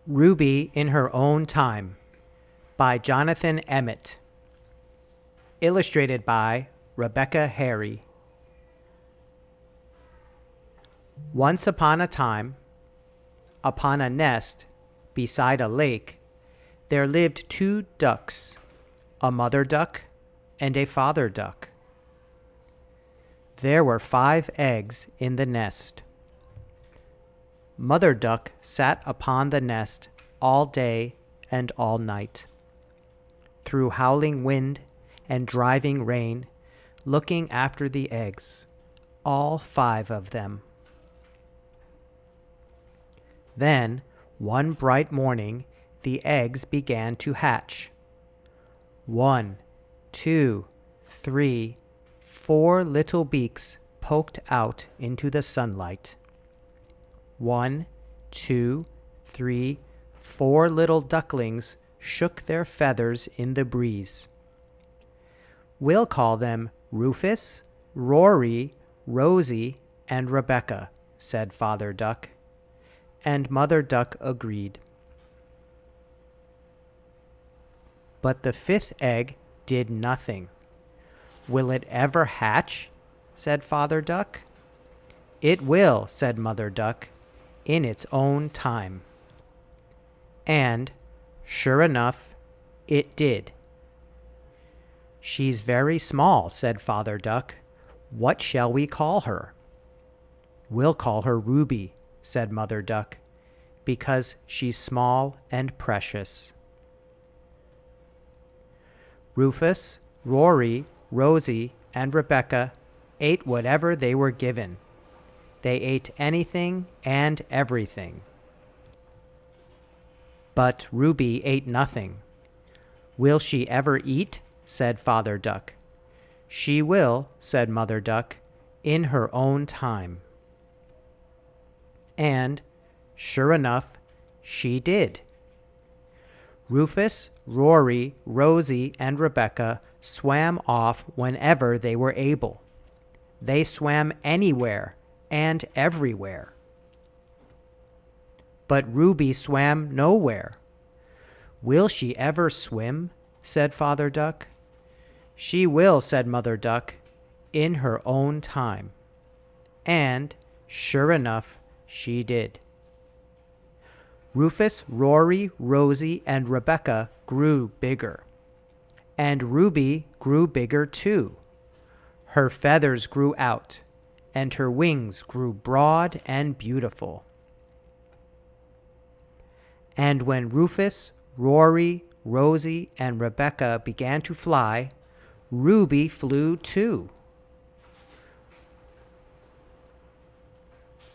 Ruby in Her Own Time by Jonathan Emmett. Illustrated by Rebecca Harry. Once upon a time, upon a nest beside a lake, there lived two ducks, a mother duck and a father duck. There were 5 eggs in the nest. Mother duck sat upon the nest all day and all night, through howling wind and driving rain, looking after the eggs, all 5 of them. Then, one bright morning, the eggs began to hatch. 1, 2, 3, 4 little beaks poked out into the sunlight. 1, 2, 3, 4 little ducklings shook their feathers in the breeze. We'll call them Rufus, Rory, Rosie, and Rebecca, said Father Duck. And Mother Duck agreed. But the 5th egg did nothing. Will it ever hatch? Said Father Duck. It will, said Mother Duck, in its own time. And, sure enough, it did. She's very small, said Father Duck. What shall we call her? We'll call her Ruby, said Mother Duck, because she's small and precious. Rufus, Rory, Rosie, and Rebecca ate whatever they were given. They ate anything and everything. But Ruby ate nothing. Will she ever eat? Said Father Duck. She will, said Mother Duck, in her own time. And, sure enough, she did. Rufus, Rory, Rosie, and Rebecca swam off whenever they were able. They swam anywhere and everywhere. But Ruby swam nowhere. Will she ever swim? Said Father Duck. She will, said Mother Duck, in her own time. And, sure enough, she did. Rufus, Rory, Rosie, and Rebecca grew bigger. And Ruby grew bigger too. Her feathers grew out, and her wings grew broad and beautiful. And when Rufus, Rory, Rosie, and Rebecca began to fly, Ruby flew too.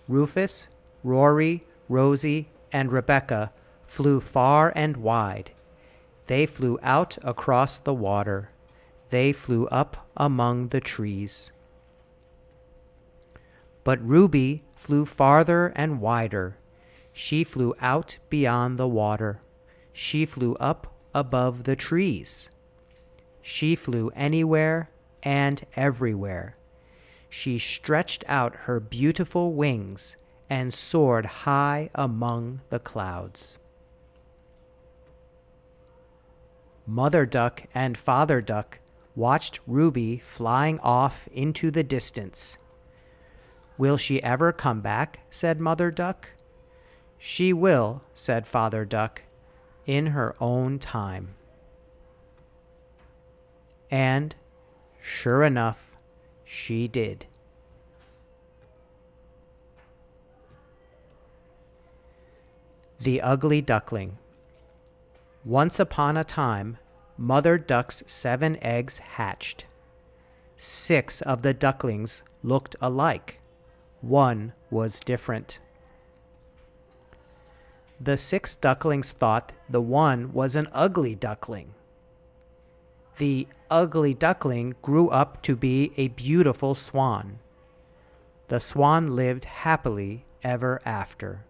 Rufus, Rory, Rosie, and Rebecca flew far and wide. They flew out across the water. They flew up among the trees. But Ruby flew farther and wider. She flew out beyond the water. She flew up above the trees. She flew anywhere and everywhere. She stretched out her beautiful wings and soared high among the clouds. Mother Duck and Father Duck watched Ruby flying off into the distance. Will she ever come back? Said Mother Duck. She will, said Father Duck, in her own time. And, sure enough, she did. The Ugly Duckling. Once upon a time, Mother Duck's 7 eggs hatched. 6 of the ducklings looked alike. 1 was different. The 6 ducklings thought the one was an ugly duckling. The ugly duckling grew up to be a beautiful swan. The swan lived happily ever after.